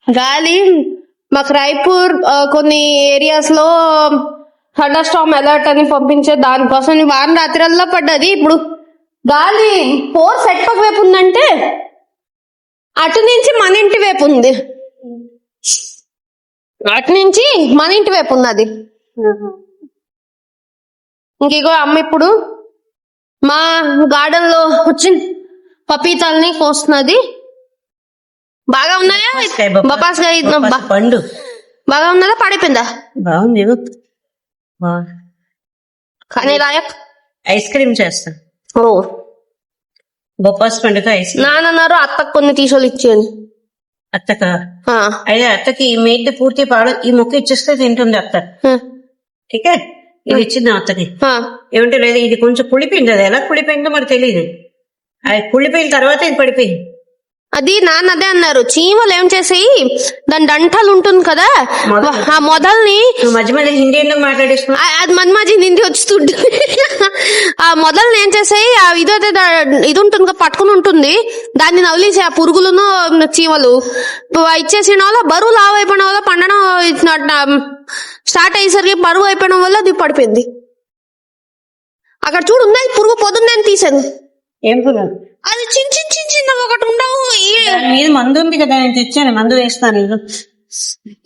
గాలి మాకు రాయ్పూర్ కొన్ని ఏరియాస్ లో థండర్ స్టార్మ్ అలర్ట్ అని పంపించే దానికోసం వారం రాత్రల్లా పడ్డది. ఇప్పుడు గాలి ఫోర్స్ ఎట్పక్క వైపు ఉందంటే అటు నుంచి మన ఇంటి వైపు ఉంది, అటు నుంచి మన ఇంటి వైపు ఉంది అది. ఇంకో అమ్మ ఇప్పుడు మా గార్డెన్ లో వచ్చిన పపీతాల్ని కోస్తున్నది. బాగా ఉన్నాయా బపాస్కాయ పండు? బాగా ఉన్నదా పడిపోయిందా? బాగుంది. కానీ లాయక్ ఐస్ క్రీమ్ చేస్తా. ఓ బొప్పాస్ పండుగ ఐస్ క్రీమ్. నాన్నన్నారు అత్తకు కొన్ని తీసుకొని ఇచ్చేయండి. అత్తక అయితే అత్తకి ఈ మేడ్ని పూర్తి పాడు ఈ మొక్క ఇచ్చేస్తే తింటుంది అత్త. ఠీకే, ఇది ఇచ్చింది అత్తకి. ఏమంటే లేదు ఇది కొంచెం కుళ్ళిపోయింది, అది ఎలా కుళ్ళిపోయిందో మరి తెలియదు. అది కుళ్ళిపోయిన తర్వాత ఇది పడిపోయింది. అది నాన్న అదే అన్నారు, చీమలు ఏం చేసాయి దాని డంటలు ఉంటుంది కదా ఆ మొదల్ని మధ్య మధ్య హిందీ ఎందుకు మాట్లాడేస్తున్నా, అది మధ్య మధ్య హిందీ వస్తుంటుంది. ఆ మొదల్ని ఏం చేసాయి ఆ ఇది ఉంటుంది పట్టుకుని ఉంటుంది, దాన్ని నవలేసి ఆ పురుగులను చీమలు ఇచ్చేసిన వల్ల బరువు లావు అయిపోయిన వల్ల పండడం స్టార్ట్ అయ్యేసరికి బరువు అయిపోయిన వల్ల అది పడిపోయింది. అక్కడ చూడు ఉన్నాయి పురుగు పొద్దున్నే తీసాను. ఏం పురుగు? అది చిన్న చిన్న చిన్న చిన్న ఒకటి ఉండవు. ఇది మందు ఉంది కదా, నేను తెచ్చాను మందు వేస్తాను.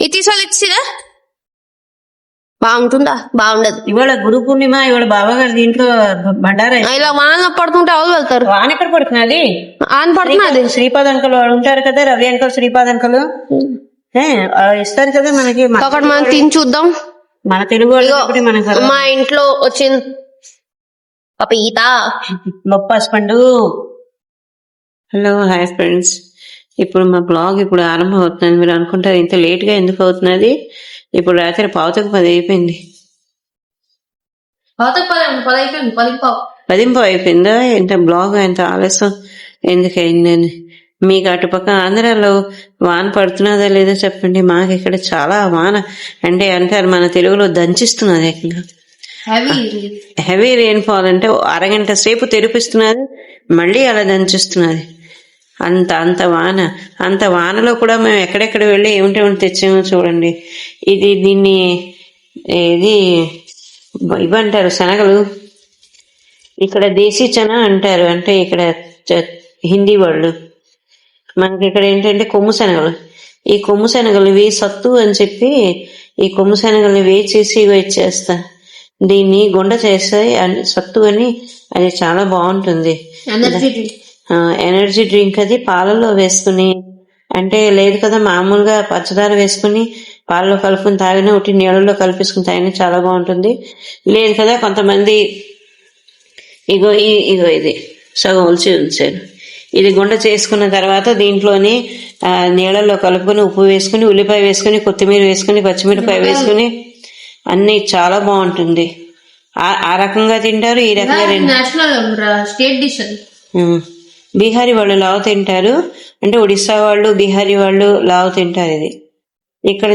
ఇది తీసుకొని ఇచ్చిరా బాగుంటుందా? బాగుండదు. ఇవాళ గురు పూర్ణిమ, ఇవాళ బాబా గారి దీంట్లో బండారా. ఇలా వాన పడుతుంటే ఎవరు వెళ్తారు? వాన ఎక్కడ పడుతున్నది? ఆన పడుతున్నది. శ్రీపాద అంకల్ ఉంటారు కదా, రవి అంకల్, శ్రీపాద అంకల్ ఇస్తారు కదా మనకి. ఒకటి మనం తిని చూద్దాం. మన తెలుగు వాళ్ళు మనకు మా ఇంట్లో వచ్చిన పపీత బొప్పాస్ పండు. Hello, hi friends. ఇప్పుడు మా బ్లాగ్ ఇప్పుడు ఆరంభం అవుతుంది. మీరు అనుకుంటారు ఇంత లేట్ గా ఎందుకు అవుతున్నది? ఇప్పుడు రాత్రి 9:10 అయిపోయింది. 10:10 అయిపోయిందా? ఇంత బ్లాగ్ ఎంత ఆలస్యం ఎందుకు అయిందని. మీకు అటుపక్క ఆంధ్రాలో వాన పడుతున్నదా లేదా చెప్పండి. మాకు ఇక్కడ చాలా వాన అంటే అంటారు మన తెలుగులో దంచిస్తున్నది. ఇక్కడ హెవీ రెయిన్ఫాల్ అంటే అరగంట సేపు తెరిపిస్తున్నది, మళ్ళీ అలా దంచిస్తున్నది. అంత వాన. అంత వానలో కూడా మేము ఎక్కడెక్కడ వెళ్ళి ఏమిటేమిటి తెచ్చామో చూడండి. దీన్ని ఇవంటారు శనగలు, ఇక్కడ దేశీ చనా అంటారు. అంటే ఇక్కడ హిందీ వాళ్ళు. మనకి ఇక్కడ ఏంటంటే కొమ్ము శనగలు. ఈ కొమ్ము శనగలు ఇవి సత్తు అని చెప్పి ఈ కొమ్ము శనగల్ని వేచేసి ఇచ్చేస్తా. దీన్ని గుండ చేస్తాయి సత్తు అని, అది చాలా బాగుంటుంది. Energy drink. అది పాలలో వేసుకుని అంటే లేదు కదా మామూలుగా పచ్చదార వేసుకుని పాలలో కలుపుకుని తాగినా, ఒకటి నీళ్ళలో కలిపేసుకుని తాగినా చాలా బాగుంటుంది. లేదు కదా కొంతమంది ఇగో ఇది సగం ఉంచాను. ఇది గుండ చేసుకున్న తర్వాత దీంట్లోని నీళ్ళల్లో కలుపుకొని ఉప్పు వేసుకుని, ఉల్లిపాయ వేసుకుని, కొత్తిమీర వేసుకుని, పచ్చిమిరపాయ వేసుకుని అన్ని చాలా బాగుంటుంది. ఆ రకంగా తింటారు. ఈ రకంగా బీహారీ వాళ్ళు లావు తింటారు. అంటే ఒడిస్సా వాళ్ళు, బీహారీ వాళ్ళు లావు తింటారు. ఇది ఇక్కడ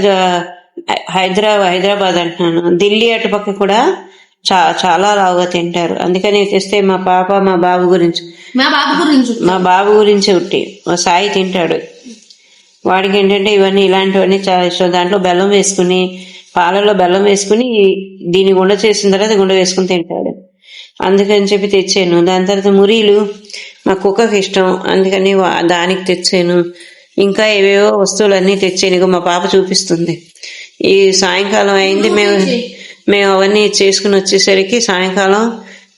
హైదరాబాద్ అంటున్నాను, ఢిల్లీ అటుపక్క కూడా చాలా లావుగా తింటారు. అందుకని తెస్తే మా పాప మా బాబు గురించి ఉట్టి మా సాయి తింటాడు. వాడికి ఏంటంటే ఇవన్నీ ఇలాంటివన్నీ చాలా ఇష్టం. దాంట్లో బెల్లం వేసుకుని, పాలలో బెల్లం వేసుకుని దీన్ని గుండ చేసిన తర్వాత గుండ వేసుకుని తింటాడు. అందుకని చెప్పి తెచ్చాను. దాని తర్వాత మురీలు మా కుక్కకి ఇష్టం, అందుకని దానికి తెచ్చాను. ఇంకా ఏవేవో వస్తువులన్నీ తెచ్చాను. ఇక మా పాప చూపిస్తుంది. ఈ సాయంకాలం అయింది. మేము అవన్నీ చేసుకుని వచ్చేసరికి సాయంకాలం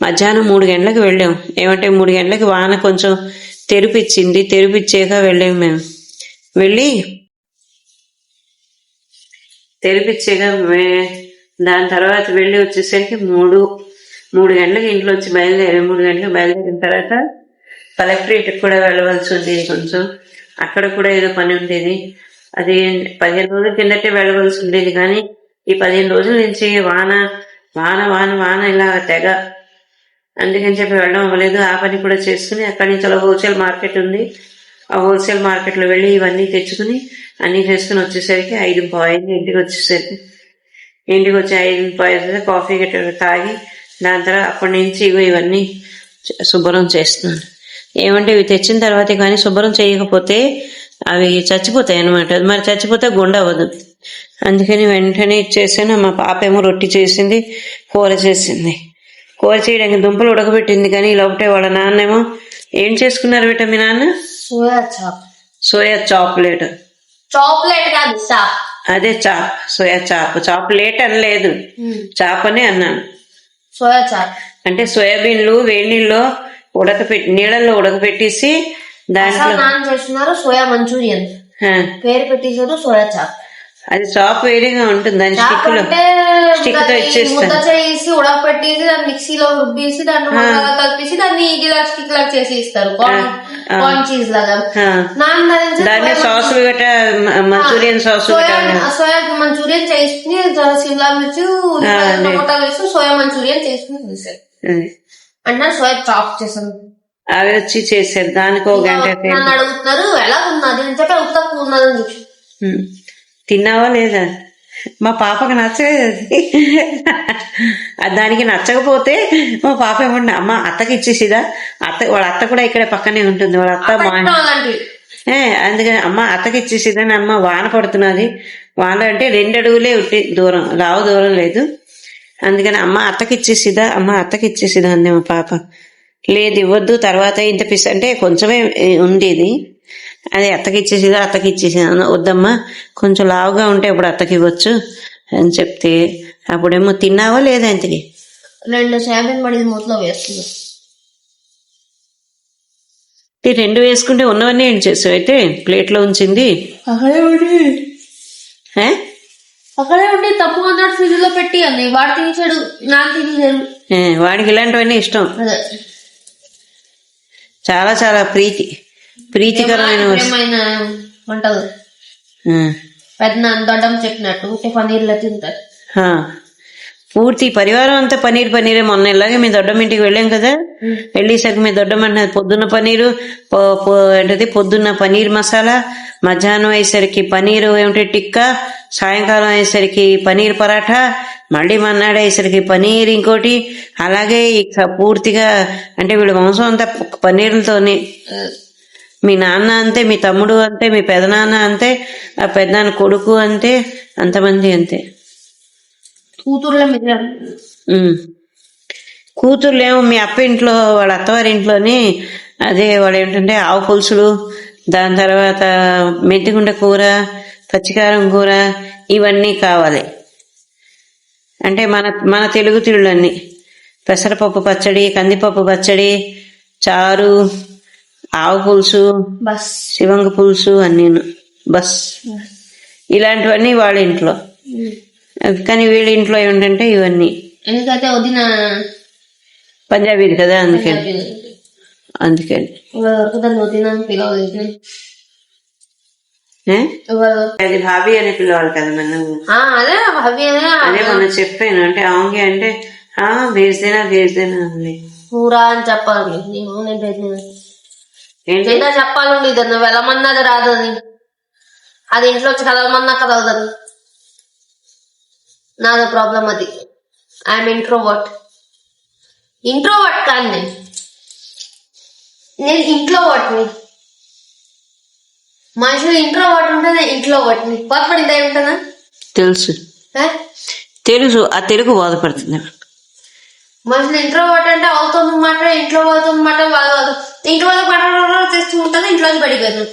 మధ్యాహ్నం 3 గంటలకు వెళ్ళాం. ఏమంటే 3 గంటలకి వాన కొంచెం తెరిపిచ్చాక వెళ్ళాము. మేము తెరిపిచ్చాక దాని తర్వాత వెళ్ళి వచ్చేసరికి 3 గంటలకు ఇంట్లోంచి బయలుదేరాం. 3 గంటలకు బయలుదేరిన తర్వాత కలెక్టరేట్ కూడా వెళ్ళవలసి ఉండేది. కొంచెం అక్కడ కూడా ఏదో పని ఉండేది. అది 15 రోజుల కిందటే వెళ్ళవలసి ఉండేది. కానీ ఈ 15 రోజుల నుంచి వాన వాన వాన వాన ఇలా తెగ, అందుకని చెప్పి వెళ్ళడం అవ్వలేదు. ఆ పని కూడా చేసుకుని అక్కడి నుంచి అలా హోల్సేల్ మార్కెట్ ఉంది. ఆ హోల్సేల్ మార్కెట్లో వెళ్ళి ఇవన్నీ తెచ్చుకుని అన్నీ చేసుకుని వచ్చేసరికి 5:30 ఇంటికి వచ్చేసరికి. ఇంటికి వచ్చి 5:30 కాఫీ గట్ట తాగి దాని తర్వాత అప్పటి నుంచి ఇవన్నీ శుభ్రం చేస్తున్నాను. ఏమంటే ఇవి తెచ్చిన తర్వాత కానీ శుభ్రం చేయకపోతే అవి చచ్చిపోతాయి అనమాట. మరి చచ్చిపోతే గుండె అవ్వదు. అందుకని వెంటనే ఇచ్చేసాను. మా పాప ఏమో రొట్టి చేసింది, కూర చేసింది. కూర చేయడానికి దుంపలు ఉడకబెట్టింది. కానీ ఇలా ఒకటే వాళ్ళ నాన్నేమో ఏం చేసుకున్నారు బిడ్డ మీ నాన్న? Soya chop. Soya chocolate. Chocolate కాదు, చాప్. అదే చాప్, సోయా చాప్. చాక్లెట్ అనలేదు, చాప్ అని అన్నాను. సోయా చాప్ అంటే సోయాబీన్లు వేడి నీళ్ళల్లో ఉడకపెట్టేసి దాంట్లో నాన్న చేస్తున్నారు సోయా మంచూరియన్, పేరు పెట్టేసారు సోయా చాప్. అది చాప్ వేరేగా ఉంటుంది. దాని స్టిక్ తో ఇచ్చేస్తాను. ముద్ద చేసి ఉడకపెట్టేసి దాన్ని మిక్సీలో రుబ్బేసి దాంట్లో మసాలా కలిపేసి దాన్ని ఇలా స్టిక్ లాగా చేసి ఇస్తారు, కార్న్ చీజ్ లాగా. దాన్ని సాసులు గట్ట మంచూరియన్ సాసు సోయా మంచూరియన్ చేసుకుని సిమ్లా మిర్చి టమోటా వేసి సోయా మంచూరియన్ చేసుకుని తీసారు. అంటే సోయా చాప్ చేసాను. అవి వచ్చి చేశారు. దానికి ఒక గంట నన్ను అడుగుతున్నారు ఎలా ఉన్నది అని చెప్పి ఉత్తకు ఉన్నదని చెప్పి. తిన్నావా లేదా? మా పాపకు నచ్చలేదు. దానికి నచ్చకపోతే మా పాప ఏమన్నా అమ్మ అత్తకి ఇచ్చేసిదా, వాళ్ళ అత్త కూడా ఇక్కడ పక్కనే ఉంటుంది. వాళ్ళ అత్త అందుకని అమ్మ అత్తకి ఇచ్చేసిదని, అమ్మ వాన పడుతున్నది, వాన అంటే 2 అడుగులే ఉట్టి దూరం, రావు దూరం లేదు. అందుకని అమ్మ అత్తకి ఇచ్చేసిదా అంది మా పాప. లేదు ఇవ్వద్దు, తర్వాత ఇంత అంటే కొంచెమే ఉండేది, అది అత్తకి ఇచ్చేసిదా వద్దమ్మా కొంచెం లావుగా ఉంటే అప్పుడు అత్తకి ఇవ్వచ్చు అని చెప్తే, అప్పుడేమో తిన్నావా లేదా ఇంతకి 2 సోయాబీన్ పడి మూతలో వేస్తుంది. 2 వేసుకుంటే ఉన్నవన్నీ ఏం చేసావు? అయితే ప్లేట్లో ఉంచింది అక్కడే ఉండి తప్పు అన్నాడు, ఫ్రిడ్జ్ లో పెట్టి అంది. వాడు తినేసాడు, నాకు తినేసాడు. వాడికి ఇలాంటివన్నీ ఇష్టం. చాలా చాలా ప్రీతికరమైన వంటలు. పెద్ద దొడ్డం చెప్పినట్టు పన్నీర్లో తింటారు. పూర్తి పరివారం అంతా పన్నీరే. మొన్న ఇలాగే మీ దొడ్డమ్మ ఇంటికి వెళ్ళాం కదా, వెళ్ళేసరికి మీ దొడ్డమ్మ అంటున్నది పొద్దున్న పన్నీరు ఏంటది, పొద్దున్న పన్నీర్ మసాలా, మధ్యాహ్నం అయ్యేసరికి పన్నీరు టిక్కా, సాయంకాలం అయ్యేసరికి పన్నీర్ పరాఠా, మళ్ళీ మన్నాడు అయ్యేసరికి పన్నీర్ ఇంకోటి. అలాగే ఇక పూర్తిగా అంటే వీళ్ళ వంశం అంతా పన్నీర్లతోనే. మీ నాన్న అంతే, మీ తమ్ముడు అంతే, మీ పెదనాన్న అంతే, ఆ పెద్దనాన్న కొడుకు అంతే, అంతమంది అంతే. కూతుర్లేమో మీ అప్ప ఇంట్లో, వాళ్ళ అత్తవారి ఇంట్లోని అదే వాళ్ళు ఏంటంటే ఆవు పులుసులు, దాని తర్వాత మెంతిగుండ కూర, పచ్చికారం కూర, ఇవన్నీ కావాలి. అంటే మన తెలుగు తిళ్ళన్నీ పెసరపప్పు పచ్చడి, కందిపప్పు పచ్చడి, చారు, ఆవు పులుసు, శివంగ పులుసు అన్నీను బస్. ఇలాంటివన్నీ వాళ్ళ ఇంట్లో. కానీ వీళ్ళ ఇంట్లో ఏమిటంటే ఇవన్నీ. ఎందుకంటే వదిన పంజాబీది కదా, అందుకని అది భాబీ అని పిలవాలి కదా మనం. అదే మొన్న చెప్పాను. అంటే ఆంగి అంటే వేసేనా అంది. పూరా అని చెప్పాలి, ఏంటో చెప్పాలండి. ఇదన్న వెళ్ళమన్నది రాదని, అది ఇంట్లో వచ్చి కదలమన్నా కదలదని. నాదో ప్రాబ్లం అది. ఐఎమ్ ఇంట్రోవర్ట్ కాదు నేను ఇంట్రోవర్ట్ని. మనుషులు ఇంట్రోవర్ట్ ఉంటే నేను ఇంట్రోవర్ట్ని. బాధపడిందా ఏమిటనా? తెలుసు ఆ తెలుగు బాధపడుతుంది. మనుషులు ఇంట్రోవర్ట్ అంటే అవుతుంది మాట, ఇంట్లో అవుతుంది మాట, ఇంట్లో వాళ్ళకి చేస్తూ ఉంటుంది, ఇంట్లోకి పడిపోయాను.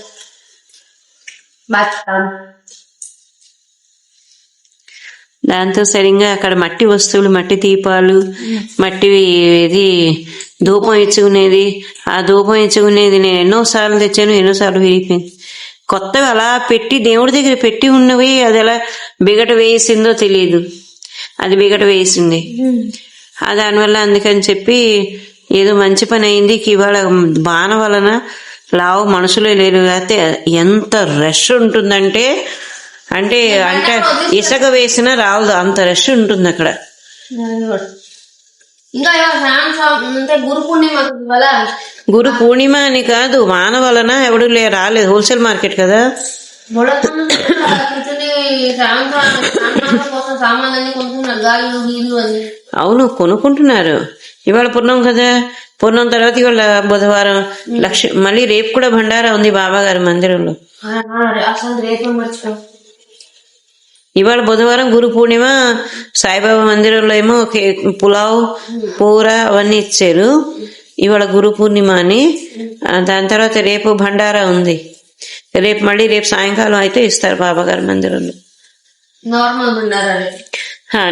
దాంతో సరిగ్గా అక్కడ మట్టి వస్తువులు, మట్టి దీపాలు, మట్టి ఇది ధూపం ఇచ్చుకునేది. ఆ ధూపం ఇచ్చుకునేది నేను ఎన్నోసార్లు తెచ్చాను, ఎన్నోసార్లు విరిగిపోయింది. కొత్తగా అలా పెట్టి దేవుడి దగ్గర పెట్టి ఉన్నవి అది ఎలా బిగట వేసిందో తెలియదు. అది బిగట వేసింది. దానివల్ల అందుకని చెప్పి ఏదో మంచి పని అయింది. ఇవాళ బాణ వలన లావు మనుషులే లేరు. అయితే ఎంత రష్ ఉంటుందంటే అంటే ఇసుక వేసినా రాదు, అంత రష్ ఉంటుంది అక్కడ. గురు పూర్ణిమ అని కాదు, వాన వలన ఎవడు రాలేదు. హోల్సేల్ మార్కెట్ కదా, కూర్చొని సాయంత్రం కోసం సామాన్లన్నీ కొనుక్కున్నారు, గాజులు గీజులు అని. అవును కొనుక్కుంటున్నారు. ఇవాళ పూర్ణం కదా, పూర్ణం తర్వాత ఇవాళ బుధవారం మళ్ళీ రేపు కూడా భండారా ఉంది బాబా గారి మందిరంలో. అసలు రేపు మర్చిపో. ఇవాళ బుధవారం గురు పూర్ణిమ, సాయిబాబా మందిరంలో ఏమో పులావ్ కూర అవన్నీ ఇచ్చారు. ఇవాళ గురు పూర్ణిమ అని. దాని తర్వాత రేపు భండారా ఉంది. రేపు సాయంకాలం అయితే ఇస్తారు బాబా గారి మందిరంలో నార్మల్ భండారా.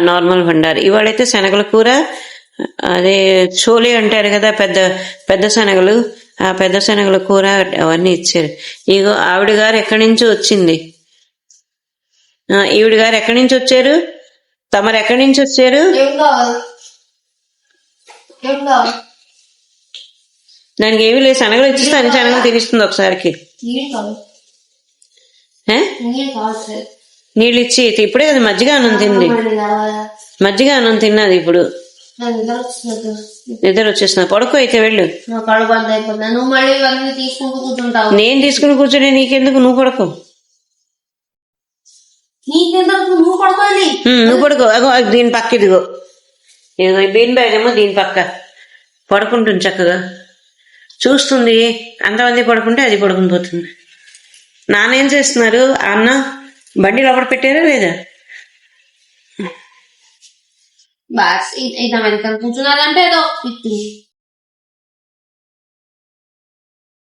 నార్మల్ భండారా. ఇవాళైతే శనగల కూర, అదే చోలే అంటారు కదా, పెద్ద పెద్ద శనగలు, ఆ పెద్ద శనగల కూర అవన్నీ ఇచ్చారు. ఇగో ఆవిడ గారు ఎక్కడి నుంచి వచ్చింది. ఈవిడ గారు ఎక్కడి నుంచి వచ్చారు, తమరు ఎక్కడి నుంచి వచ్చారు? దానికి ఏమీ లేదు, శనగలు ఇచ్చిస్తే అన్ని శనగలు తినిస్తుంది ఒకసారికి. నీళ్ళు ఇచ్చి ఇప్పుడే కదా మజ్జిగ అన్నం తింది, మజ్జిగ అన్నం తిన్నది. ఇప్పుడు నిద్ర వచ్చేస్తున్నా, పడుకో అయితే వెళ్ళు. నేను తీసుకుని కూర్చొని నీకెందుకు, నువ్వు పడుకో. నువ్వు పడుకో. అగో దీని పక్క ఇదిగో, ఇదిగో బీన్ బ్యాగ్ ఏమో దీని పక్క పడుకుంటుంది చక్కగా, చూస్తుంది. అంతమంది పడుకుంటే అది పడుకుని పోతుంది. నానేం చేస్తున్నారు? అన్న బండి లోపల పెట్టారా లేదా? కూర్చున్నారంటే ఏదో